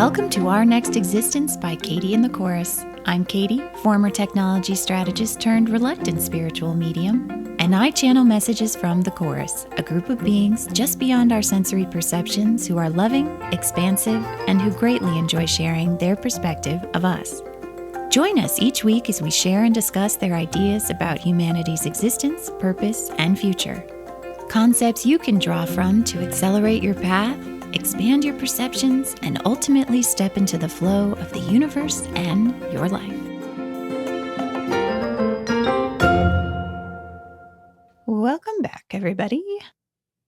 Welcome to Our Next Existence by Katie and the Chorus. I'm Katie, former technology strategist turned reluctant spiritual medium, and I channel messages from the Chorus, a group of beings just beyond our sensory perceptions who are loving, expansive, and who greatly enjoy sharing their perspective of us. Join us each week as we share and discuss their ideas about humanity's existence, purpose, and future. Concepts you can draw from to accelerate your path, expand your perceptions, and ultimately step into the flow of the universe and your life. Welcome back, everybody.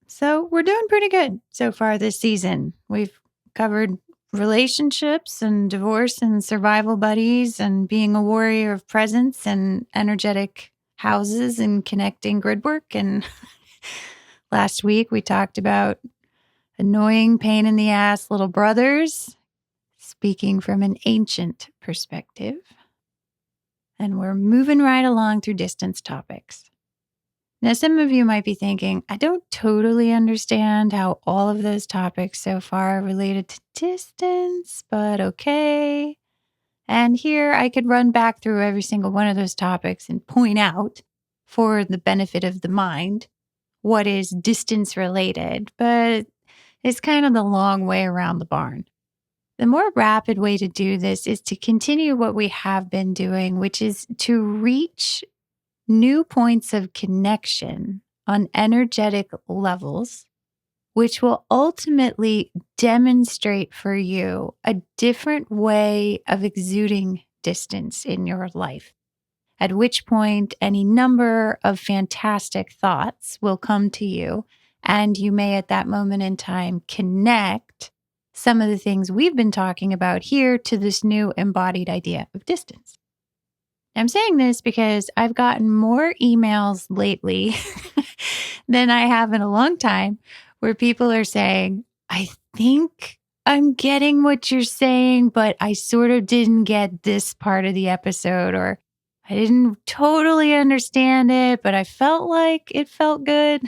So we're doing pretty good so far this season. We've covered relationships and divorce and survival buddies and being a warrior of presence and energetic houses and connecting grid work. And last week we talked about annoying pain in the ass little brothers, speaking from an ancient perspective. And we're moving right along through distance topics. Now, some of you might be thinking, I don't totally understand how all of those topics so far are related to distance, but okay. And here I could run back through every single one of those topics and point out, for the benefit of the mind, what is distance related, but it's kind of the long way around the barn. The more rapid way to do this is to continue what we have been doing, which is to reach new points of connection on energetic levels, which will ultimately demonstrate for you a different way of exuding distance in your life. At which point, any number of fantastic thoughts will come to you, and you may at that moment in time connect some of the things we've been talking about here to this new embodied idea of distance. I'm saying this because I've gotten more emails lately than I have in a long time where people are saying, I think I'm getting what you're saying, but I sort of didn't get this part of the episode, or I didn't totally understand it, but I felt like it felt good.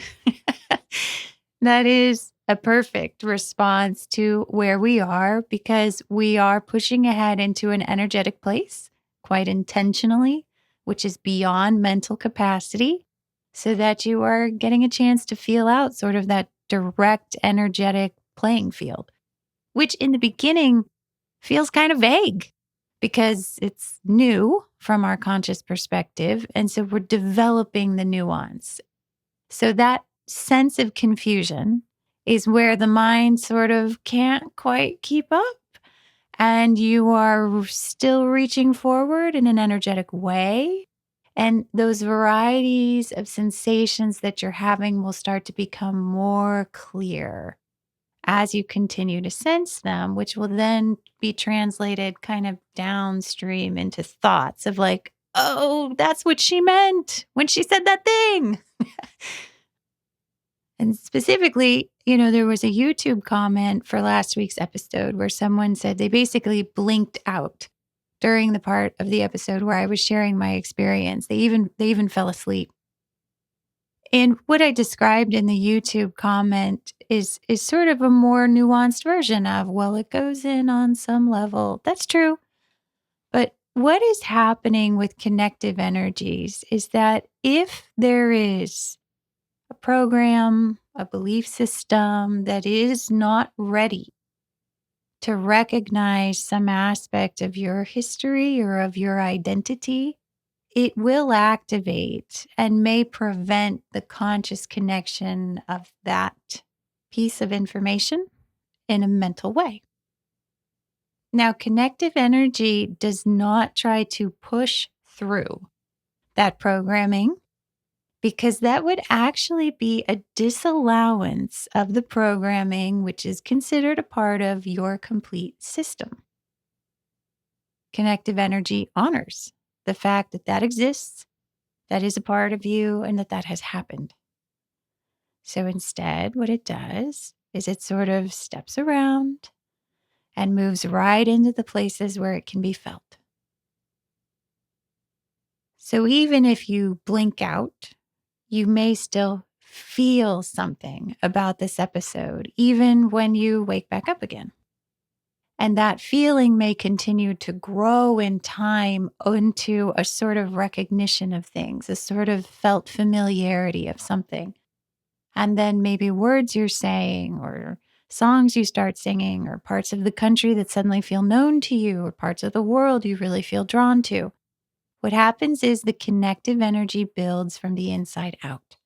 That is a perfect response to where we are, because we are pushing ahead into an energetic place quite intentionally, which is beyond mental capacity, so that you are getting a chance to feel out sort of that direct energetic playing field, which in the beginning feels kind of vague because it's new from our conscious perspective. And so we're developing the nuance. So that sense of confusion is where the mind sort of can't quite keep up. And you are still reaching forward in an energetic way. And those varieties of sensations that you're having will start to become more clear as you continue to sense them, which will then be translated kind of downstream into thoughts of like, oh, that's what she meant when she said that thing. And specifically, there was a YouTube comment for last week's episode where someone said they basically blinked out during the part of the episode where I was sharing my experience. They even fell asleep. And what I described in the YouTube comment is sort of a more nuanced version of, well, it goes in on some level. That's true. But what is happening with connective energies is that if there is a program, a belief system that is not ready to recognize some aspect of your history or of your identity, it will activate and may prevent the conscious connection of that piece of information in a mental way. Now, connective energy does not try to push through that programming, because that would actually be a disallowance of the programming, which is considered a part of your complete system. Connective energy honors the fact that that exists, that is a part of you, and that has happened. So instead, what it does is it sort of steps around and moves right into the places where it can be felt. So even if you blink out, you may still feel something about this episode, even when you wake back up again. And that feeling may continue to grow in time into a sort of recognition of things, a sort of felt familiarity of something. And then maybe words you're saying or songs you start singing or parts of the country that suddenly feel known to you or parts of the world you really feel drawn to. What happens is the connective energy builds from the inside out.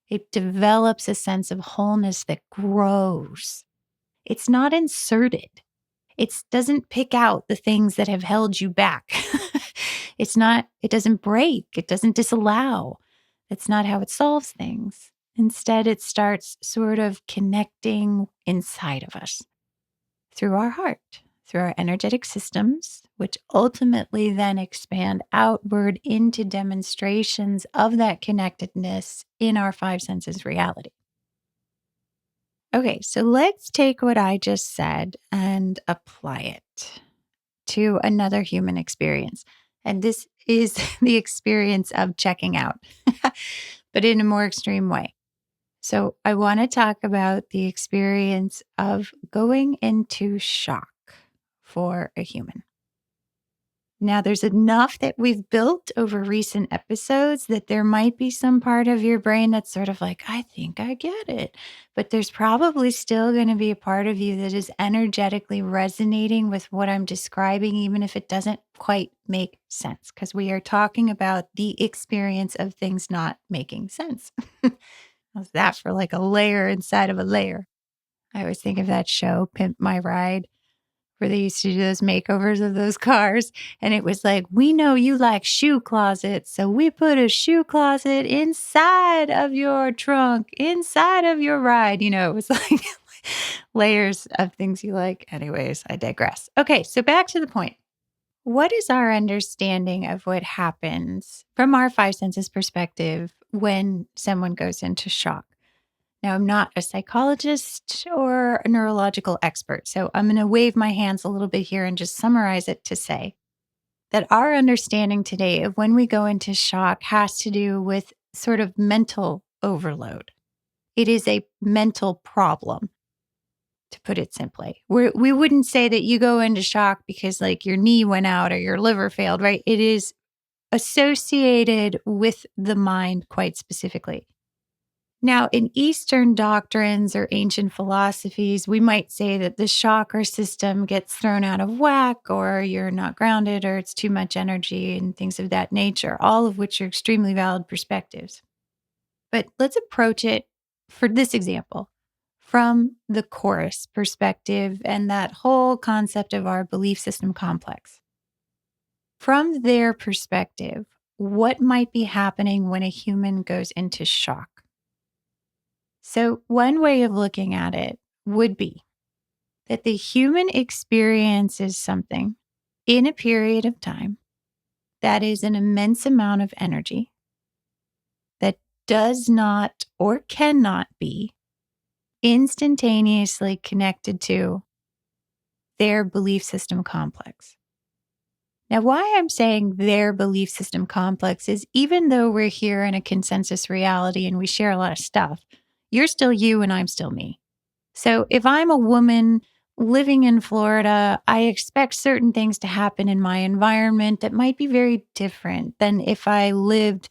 It develops a sense of wholeness that grows. It's not inserted. It doesn't pick out the things that have held you back. It doesn't break. It doesn't disallow. That's not how it solves things. Instead, it starts sort of connecting inside of us through our heart, through our energetic systems, which ultimately then expand outward into demonstrations of that connectedness in our five senses reality. Okay, so let's take what I just said and apply it to another human experience. And this is the experience of checking out, but in a more extreme way. So I want to talk about the experience of going into shock for a human. Now, there's enough that we've built over recent episodes that there might be some part of your brain that's sort of like, I think I get it. But there's probably still going to be a part of you that is energetically resonating with what I'm describing, even if it doesn't quite make sense, because we are talking about the experience of things not making sense. How's that for like a layer inside of a layer? I always think of that show, Pimp My Ride, where they used to do those makeovers of those cars. And it was like, we know you like shoe closets, so we put a shoe closet inside of your trunk, inside of your ride. You know, it was like layers of things you like. Anyways, I digress. Okay, so back to the point. What is our understanding of what happens from our five senses perspective when someone goes into shock? Now, I'm not a psychologist or a neurological expert, so I'm going to wave my hands a little bit here and just summarize it to say that our understanding today of when we go into shock has to do with sort of mental overload. It is a mental problem, to put it simply. We wouldn't say that you go into shock because like your knee went out or your liver failed, right? It is associated with the mind quite specifically. Now, in Eastern doctrines or ancient philosophies, we might say that the chakra system gets thrown out of whack, or you're not grounded, or it's too much energy, and things of that nature, all of which are extremely valid perspectives. But let's approach it for this example from the chorus perspective and that whole concept of our belief system complex. From their perspective, what might be happening when a human goes into shock? So, one way of looking at it would be that the human experiences something in a period of time that is an immense amount of energy that does not or cannot be instantaneously connected to their belief system complex. Now, why I'm saying their belief system complex is even though we're here in a consensus reality and we share a lot of stuff, you're still you and I'm still me. So if I'm a woman living in Florida, I expect certain things to happen in my environment that might be very different than if I lived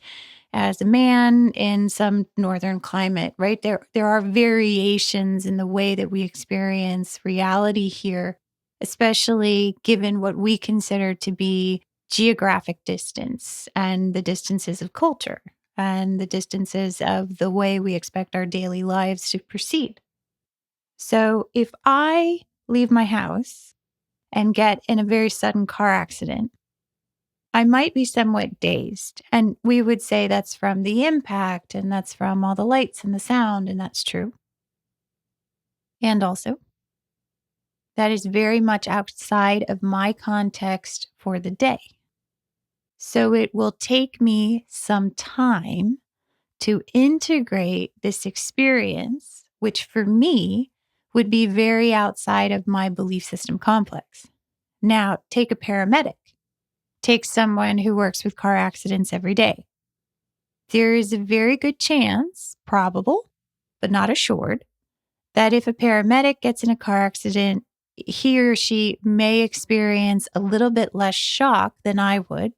as a man in some northern climate, right? There are variations in the way that we experience reality here, especially given what we consider to be geographic distance and the distances of culture and the distances of the way we expect our daily lives to proceed. So if I leave my house and get in a very sudden car accident, I might be somewhat dazed. And we would say that's from the impact and that's from all the lights and the sound, and that's true. And also, that is very much outside of my context for the day. So it will take me some time to integrate this experience, which for me would be very outside of my belief system complex. Now, take a paramedic, take someone who works with car accidents every day. There is a very good chance, probable, but not assured, that if a paramedic gets in a car accident, he or she may experience a little bit less shock than I would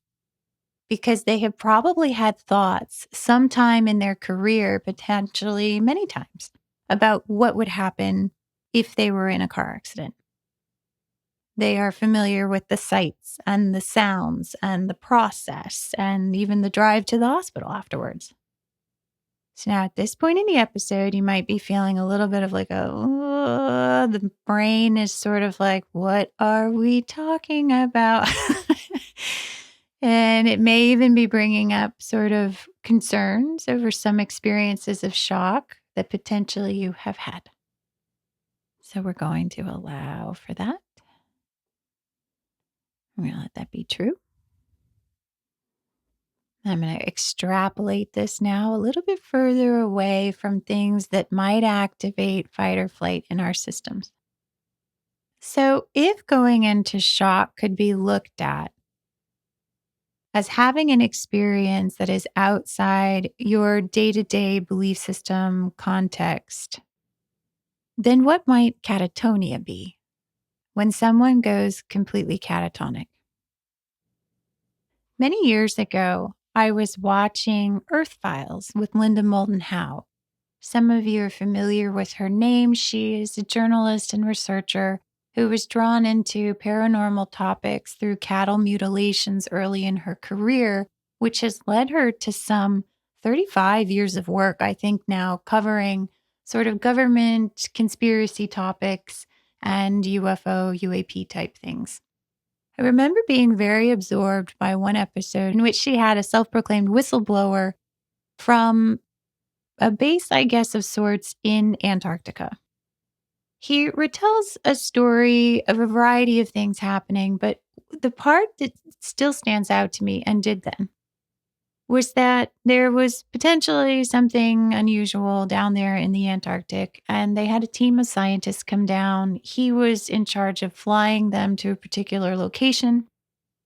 because they have probably had thoughts sometime in their career, potentially many times, about what would happen if they were in a car accident. They are familiar with the sights and the sounds and the process and even the drive to the hospital afterwards. So now at this point in the episode, you might be feeling a little bit of like the brain is sort of like, what are we talking about? And it may even be bringing up sort of concerns over some experiences of shock that potentially you have had. So we're going to allow for that. I'm going to let that be true. I'm going to extrapolate this now a little bit further away from things that might activate fight or flight in our systems. So, if going into shock could be looked at as having an experience that is outside your day-to-day belief system context, then what might catatonia be when someone goes completely catatonic? Many years ago, I was watching Earth Files with Linda Moulton Howe. Some of you are familiar with her name. She is a journalist and researcher who was drawn into paranormal topics through cattle mutilations early in her career, which has led her to some 35 years of work, I think now, covering sort of government conspiracy topics and UFO, UAP type things. I remember being very absorbed by one episode in which she had a self-proclaimed whistleblower from a base, I guess, of sorts in Antarctica. He retells a story of a variety of things happening, but the part that still stands out to me and did then was that there was potentially something unusual down there in the Antarctic, and they had a team of scientists come down. He was in charge of flying them to a particular location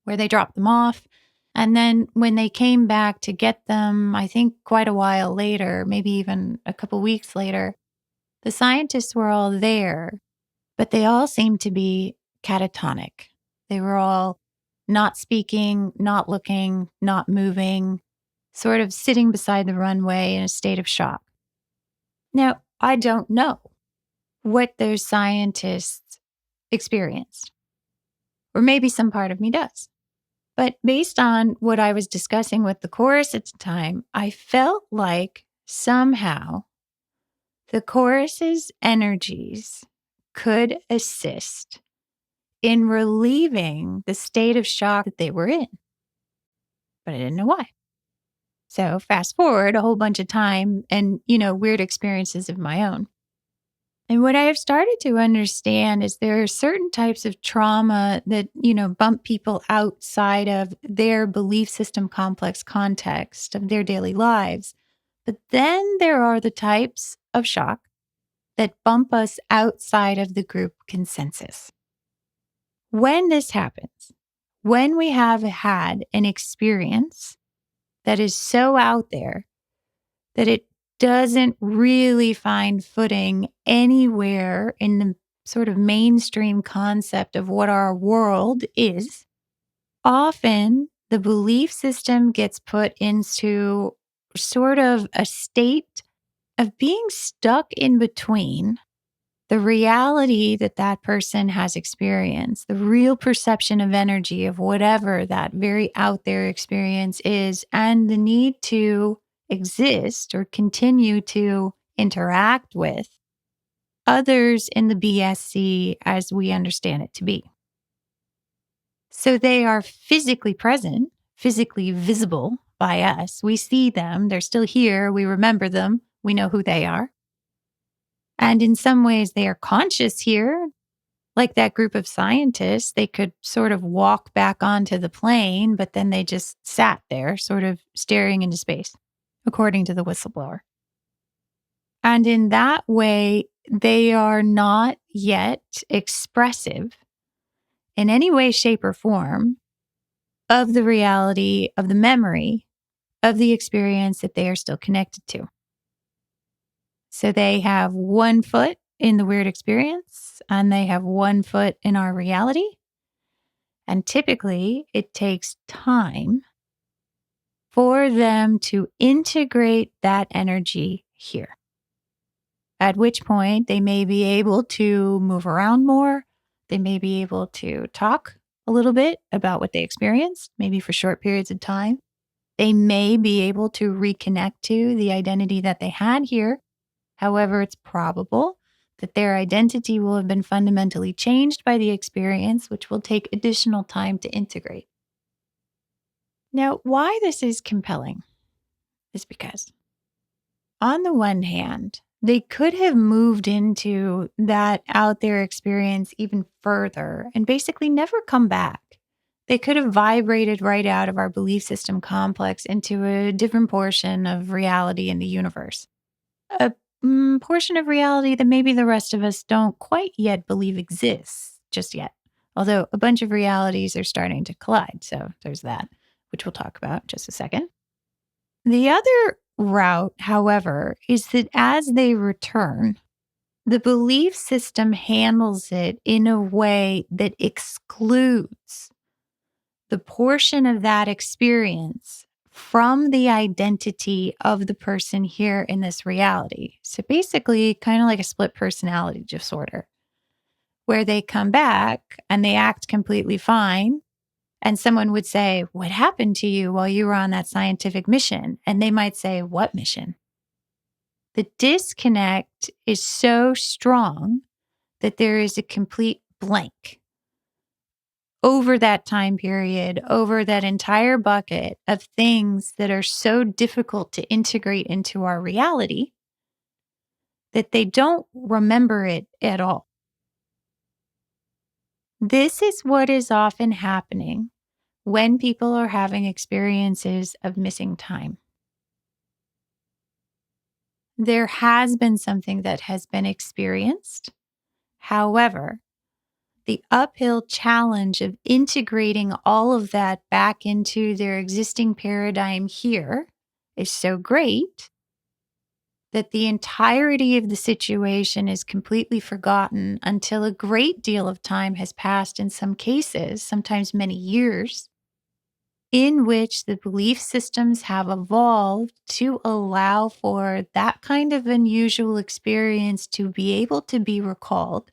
where they dropped them off. And then when they came back to get them, I think quite a while later, maybe even a couple weeks later, the scientists were all there, but they all seemed to be catatonic. They were all not speaking, not looking, not moving, sort of sitting beside the runway in a state of shock. Now, I don't know what those scientists experienced, or maybe some part of me does. But based on what I was discussing with the chorus at the time, I felt like somehow the chorus's energies could assist in relieving the state of shock that they were in. But I didn't know why. So fast forward a whole bunch of time and, weird experiences of my own. And what I have started to understand is there are certain types of trauma that, bump people outside of their belief system complex context of their daily lives. But then there are the types of shock that bump us outside of the group consensus. When this happens, when we have had an experience that is so out there that it doesn't really find footing anywhere in the sort of mainstream concept of what our world is, often the belief system gets put into sort of a state of being stuck in between the reality that that person has experienced, the real perception of energy of whatever that very out there experience is, and the need to exist or continue to interact with others in the BSC as we understand it to be. So they are physically present, physically visible by us. We see them. They're still here. We remember them. We know who they are. And in some ways, they are conscious here. Like that group of scientists, they could sort of walk back onto the plane, but then they just sat there, sort of staring into space, according to the whistleblower. And in that way, they are not yet expressive in any way, shape, or form of the reality of the memory of the experience that they are still connected to. So they have one foot in the weird experience and they have one foot in our reality. And typically, it takes time for them to integrate that energy here. At which point, they may be able to move around more. They may be able to talk a little bit about what they experienced, maybe for short periods of time. They may be able to reconnect to the identity that they had here. However, it's probable that their identity will have been fundamentally changed by the experience, which will take additional time to integrate. Now, why this is compelling is because, on the one hand, they could have moved into that out there experience even further and basically never come back. They could have vibrated right out of our belief system complex into a different portion of reality in the universe. A portion of reality that maybe the rest of us don't quite yet believe exists just yet. Although a bunch of realities are starting to collide. So there's that, which we'll talk about in just a second. The other route, however, is that as they return, the belief system handles it in a way that excludes the portion of that experience from the identity of the person here in this reality. So basically, kind of like a split personality disorder, where they come back and they act completely fine. And someone would say, "What happened to you while you were on that scientific mission?" And they might say, "What mission?" The disconnect is so strong that there is a complete blank over that time period, over that entire bucket of things that are so difficult to integrate into our reality that they don't remember it at all. This is what is often happening when people are having experiences of missing time. There has been something that has been experienced. However, the uphill challenge of integrating all of that back into their existing paradigm here is so great that the entirety of the situation is completely forgotten until a great deal of time has passed, in some cases, sometimes many years, in which the belief systems have evolved to allow for that kind of unusual experience to be able to be recalled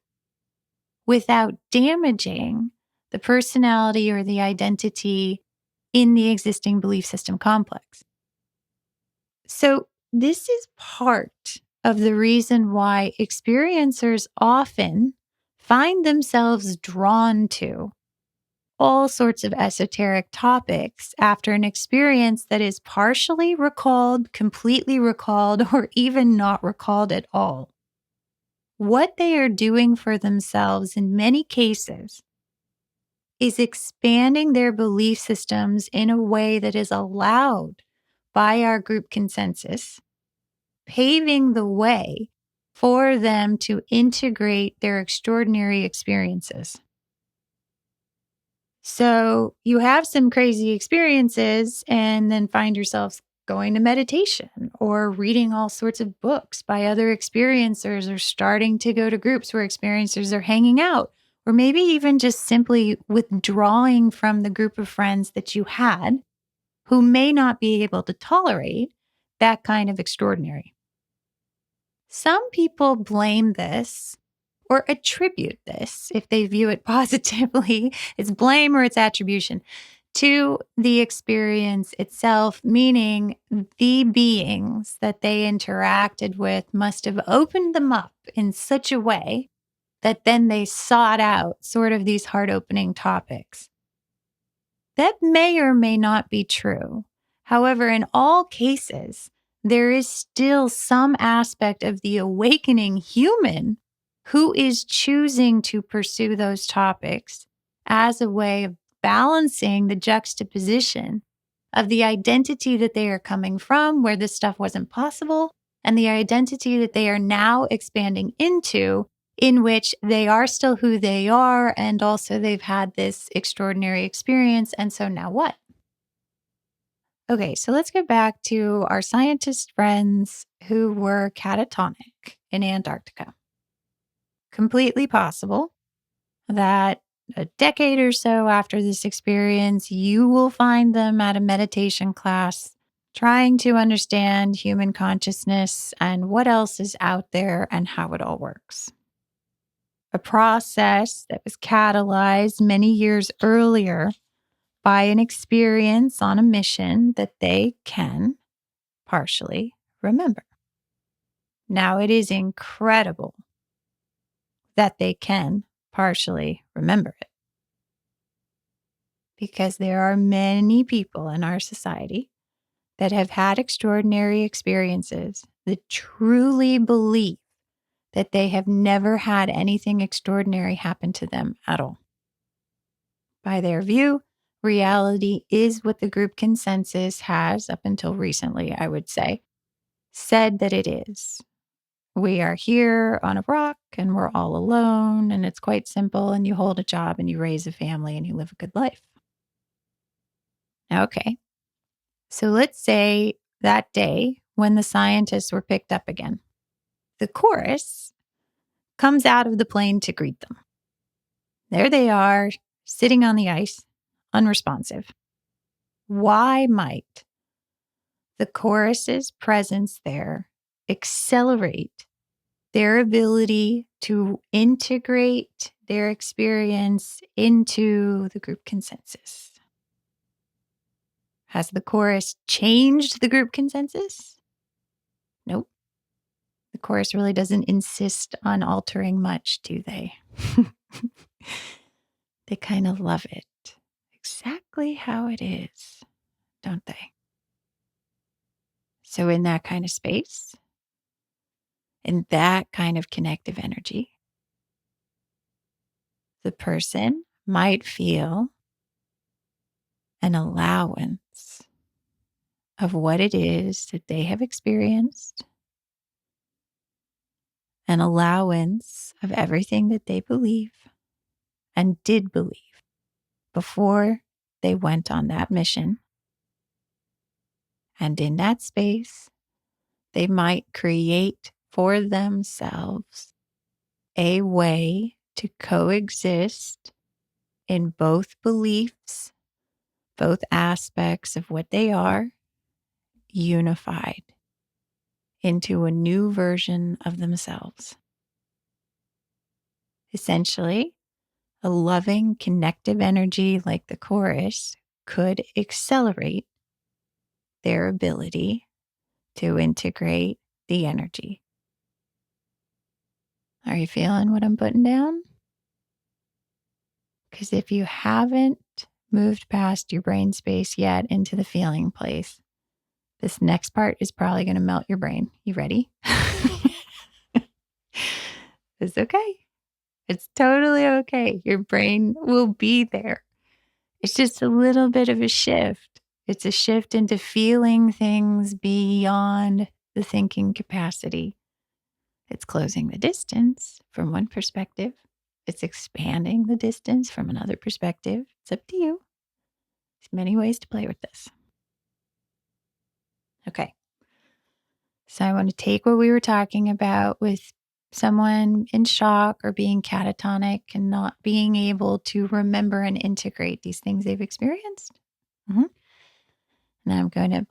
without damaging the personality or the identity in the existing belief system complex. So, this is part of the reason why experiencers often find themselves drawn to all sorts of esoteric topics after an experience that is partially recalled, completely recalled, or even not recalled at all. What they are doing for themselves in many cases is expanding their belief systems in a way that is allowed by our group consensus, paving the way for them to integrate their extraordinary experiences. So you have some crazy experiences and then find yourself going to meditation or reading all sorts of books by other experiencers or starting to go to groups where experiencers are hanging out, or maybe even just simply withdrawing from the group of friends that you had who may not be able to tolerate that kind of extraordinary. Some people blame this or attribute this, if they view it positively, it's blame or it's attribution, to the experience itself, meaning the beings that they interacted with must have opened them up in such a way that then they sought out sort of these heart-opening topics. That may or may not be true. However, in all cases, there is still some aspect of the awakening human who is choosing to pursue those topics as a way of balancing the juxtaposition of the identity that they are coming from, where this stuff wasn't possible, and the identity that they are now expanding into, in which they are still who they are, and also they've had this extraordinary experience. And so now what? Okay, so let's get back to our scientist friends who were catatonic in Antarctica. completely possible that a decade or so after this experience, you will find them at a meditation class trying to understand human consciousness and what else is out there and how it all works. A process that was catalyzed many years earlier by an experience on a mission that they can partially remember. Now, it is incredible that they can partially remember it because there are many people in our society that have had extraordinary experiences that truly believe that they have never had anything extraordinary happen to them at all. By their view, reality is what the group consensus has, up until recently, I would say, said that it is. We are here on a rock and we're all alone, and it's quite simple. And you hold a job and you raise a family and you live a good life. Okay. So let's say that day when the scientists were picked up again, the chorus comes out of the plane to greet them. There they are, sitting on the ice, unresponsive. Why might the chorus's presence there accelerate their ability to integrate their experience into the group consensus? Has the chorus changed the group consensus? Nope. The chorus really doesn't insist on altering much, do they? They kind of love it exactly how it is, don't they? So, in that kind of space, in that kind of connective energy, the person might feel an allowance of what it is that they have experienced, an allowance of everything that they believe and did believe before they went on that mission. And in that space, they might create for themselves a way to coexist in both beliefs, both aspects of what they are, unified into a new version of themselves. Essentially, a loving, connective energy like the chorus could accelerate their ability to integrate the energy. Are you feeling what I'm putting down? Because if you haven't moved past your brain space yet into the feeling place, this next part is probably going to melt your brain. You ready? It's okay. It's totally okay. Your brain will be there. It's just a little bit of a shift. It's a shift into feeling things beyond the thinking capacity. It's closing the distance from one perspective. It's expanding the distance from another perspective. It's up to you. There's many ways to play with this. Okay. So I want to take what we were talking about with someone in shock or being catatonic and not being able to remember and integrate these things they've experienced. And I'm going to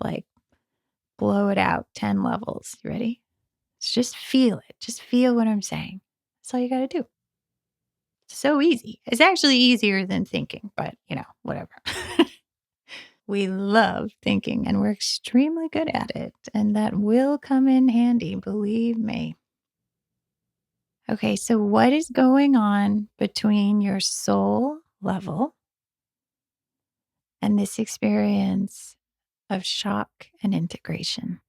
blow it out 10 levels. You ready? So just feel it. Just feel what I'm saying. That's all you got to do. It's so easy. It's actually easier than thinking, but whatever. We love thinking and we're extremely good at it. And that will come in handy, believe me. Okay, so what is going on between your soul level and this experience of shock and integration?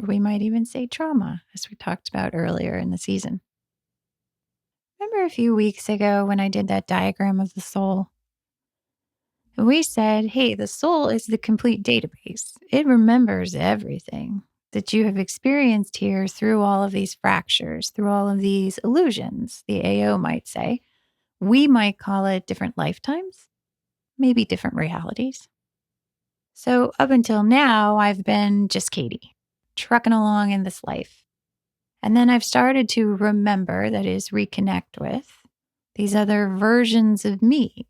Or we might even say trauma, as we talked about earlier in the season. Remember a few weeks ago when I did that diagram of the soul? We said, hey, the soul is the complete database. It remembers everything that you have experienced here through all of these fractures, through all of these illusions, the AO might say. We might call it different lifetimes, maybe different realities. So up until now, I've been just Katie, trucking along in this life. And then I've started to remember, that is, reconnect with these other versions of me.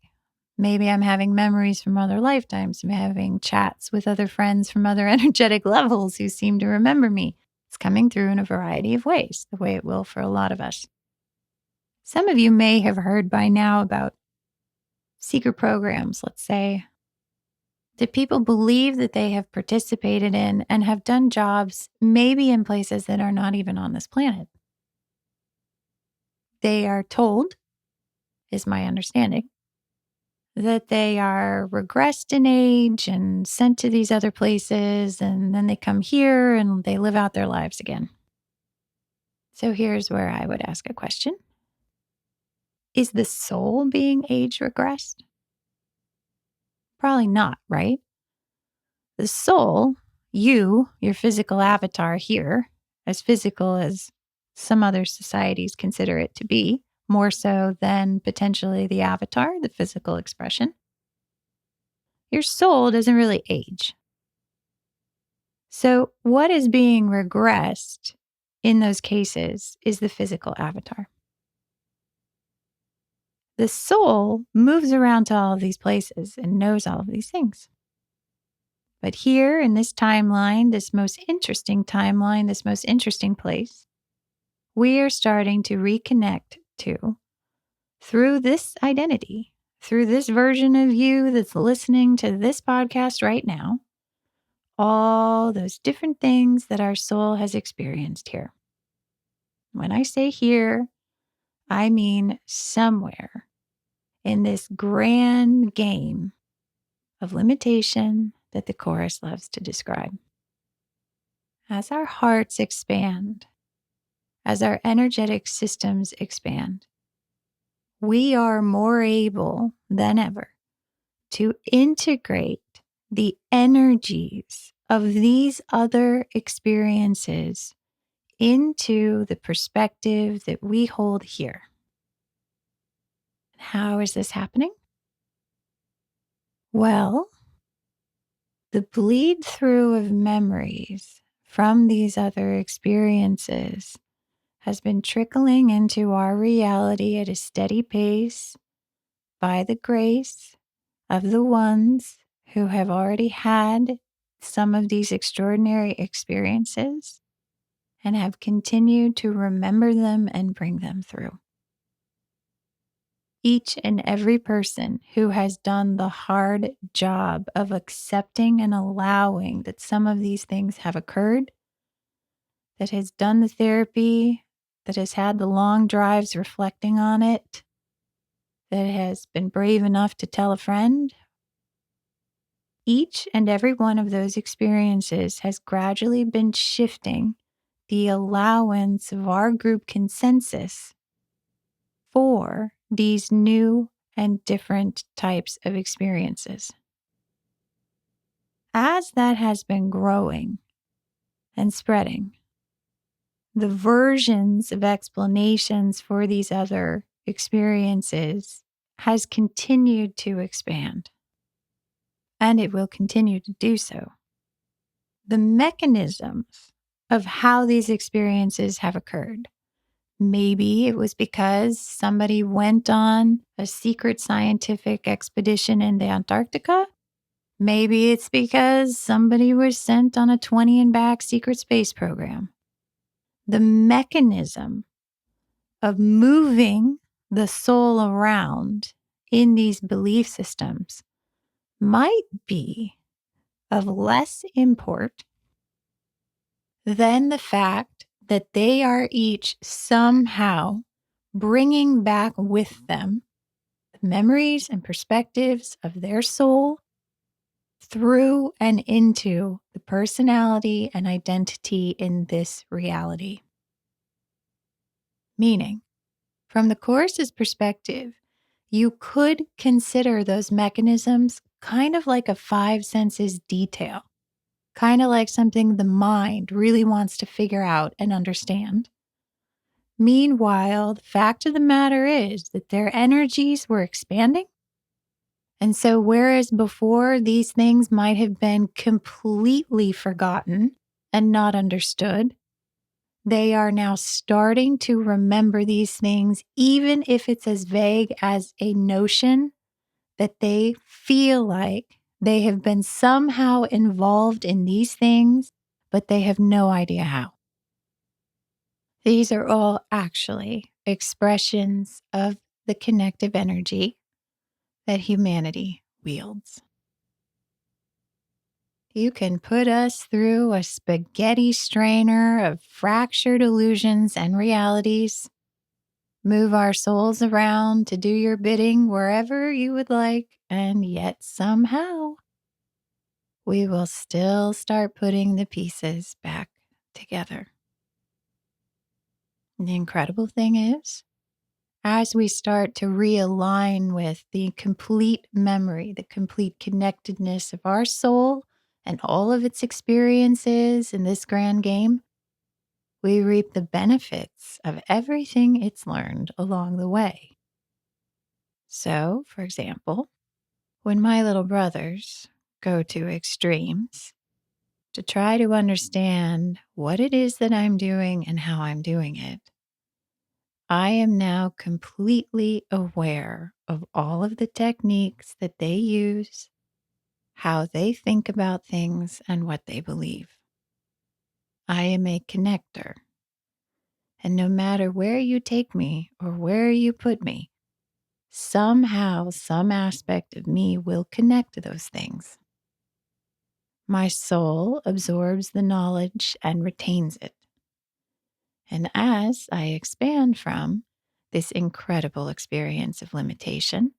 Maybe I'm having memories from other lifetimes. I'm having chats with other friends from other energetic levels who seem to remember me. It's coming through in a variety of ways, the way it will for a lot of us. Some of you may have heard by now about secret programs, let's say, that people believe that they have participated in and have done jobs maybe in places that are not even on this planet. They are told, is my understanding, that they are regressed in age and sent to these other places, and then they come here and they live out their lives again. So here's where I would ask a question. Is the soul being age regressed? Probably not, right? The soul, you, your physical avatar here, as physical as some other societies consider it to be, more so than potentially the avatar, the physical expression. Your soul doesn't really age. So what is being regressed in those cases is the physical avatar. The soul moves around to all of these places and knows all of these things. But here in this timeline, this most interesting timeline, this most interesting place, we are starting to reconnect to, through this identity, through this version of you that's listening to this podcast right now, all those different things that our soul has experienced here. When I say here, I mean somewhere in this grand game of limitation that the chorus loves to describe. As our hearts expand, as our energetic systems expand, we are more able than ever to integrate the energies of these other experiences into the perspective that we hold here. How is this happening? Well, the bleed through of memories from these other experiences has been trickling into our reality at a steady pace by the grace of the ones who have already had some of these extraordinary experiences and have continued to remember them and bring them through. Each and every person who has done the hard job of accepting and allowing that some of these things have occurred, that has done the therapy, that has had the long drives reflecting on it, that has been brave enough to tell a friend, each and every one of those experiences has gradually been shifting the allowance of our group consensus for these new and different types of experiences. As that has been growing and spreading, the versions of explanations for these other experiences has continued to expand, and it will continue to do so. The mechanisms of how these experiences have occurred. Maybe it was because somebody went on a secret scientific expedition in the Antarctica. Maybe it's because somebody was sent on a 20 and back secret space program. The mechanism of moving the soul around in these belief systems might be of less import than the fact that they are each somehow bringing back with them the memories and perspectives of their soul through and into the personality and identity in this reality. Meaning, from the Course's perspective, you could consider those mechanisms kind of like a five senses detail, kind of like something the mind really wants to figure out and understand. Meanwhile, the fact of the matter is that their energies were expanding. And so, whereas before these things might have been completely forgotten and not understood, They are now starting to remember these things, even if it's as vague as a notion that they feel like they have been somehow involved in these things, but they have no idea how. These are all actually expressions of the connective energy that humanity wields. You can put us through a spaghetti strainer of fractured illusions and realities, move our souls around to do your bidding wherever you would like, and yet somehow we will still start putting the pieces back together. And the incredible thing is, as we start to realign with the complete memory, the complete connectedness of our soul and all of its experiences in this grand game, we reap the benefits of everything it's learned along the way. So, for example, when my little brothers go to extremes to try to understand what it is that I'm doing and how I'm doing it, I am now completely aware of all of the techniques that they use, how they think about things, and what they believe. I am a connector. And no matter where you take me or where you put me, somehow, some aspect of me will connect to those things. My soul absorbs the knowledge and retains it. And as I expand from this incredible experience of limitation,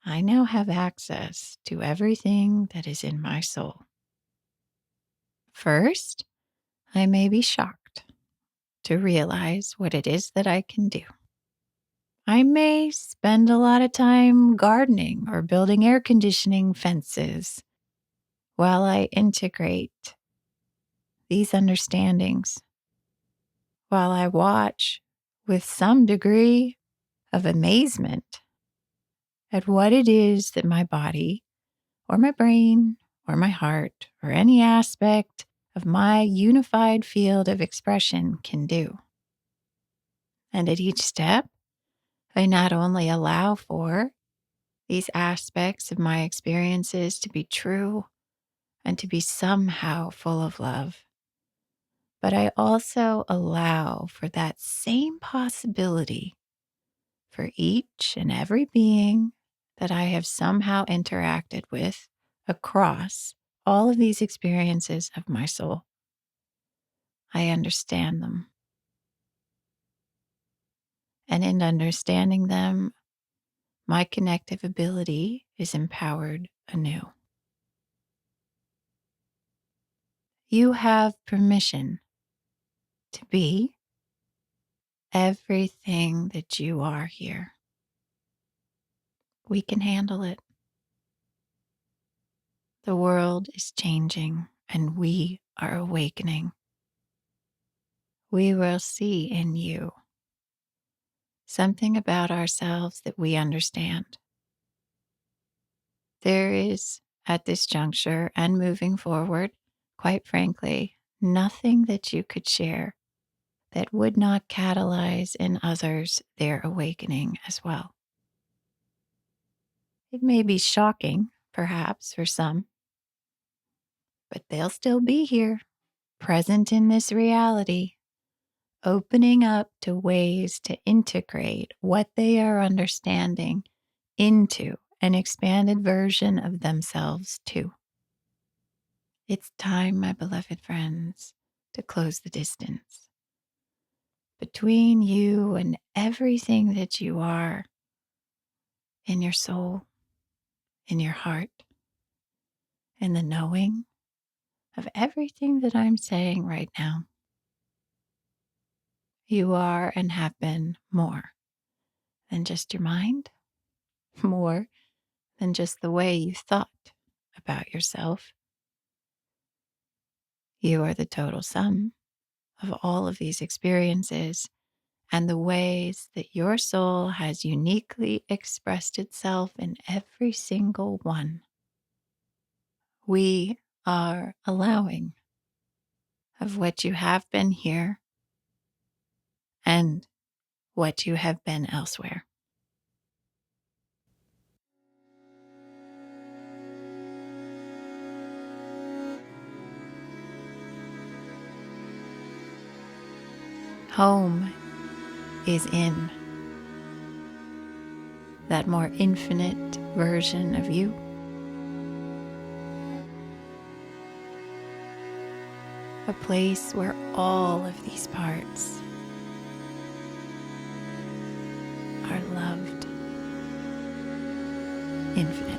I now have access to everything that is in my soul. First, I may be shocked to realize what it is that I can do. I may spend a lot of time gardening or building air conditioning fences while I integrate these understandings, while I watch with some degree of amazement at what it is that my body or my brain or my heart or any aspect of my unified field of expression can do. And at each step, I not only allow for these aspects of my experiences to be true and to be somehow full of love, but I also allow for that same possibility for each and every being that I have somehow interacted with across all of these experiences of my soul. I understand them. And in understanding them, my connective ability is empowered anew. You have permission to be everything that you are here. We can handle it. The world is changing and we are awakening. We will see in you something about ourselves that we understand. There is, at this juncture and moving forward, quite frankly, nothing that you could share that would not catalyze in others their awakening as well. It may be shocking, perhaps, for some, but they'll still be here, present in this reality, opening up to ways to integrate what they are understanding into an expanded version of themselves, too. It's time, my beloved friends, to close the distance between you and everything that you are in your soul, in your heart, in the knowing of everything that I'm saying right now. You are and have been more than just your mind, more than just the way you thought about yourself. You are the total sum of all of these experiences and the ways that your soul has uniquely expressed itself in every single one. We are allowing of what you have been here and what you have been elsewhere. Home is in that more infinite version of you. A place where all of these parts are loved infinitely.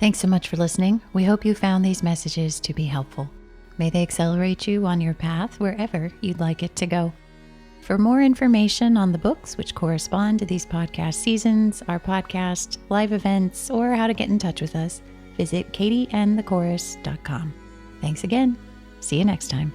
Thanks so much for listening. We hope you found these messages to be helpful. May they accelerate you on your path wherever you'd like it to go. For more information on the books which correspond to these podcast seasons, our podcast, live events, or how to get in touch with us, visit katieandthechorus.com. Thanks again. See you next time.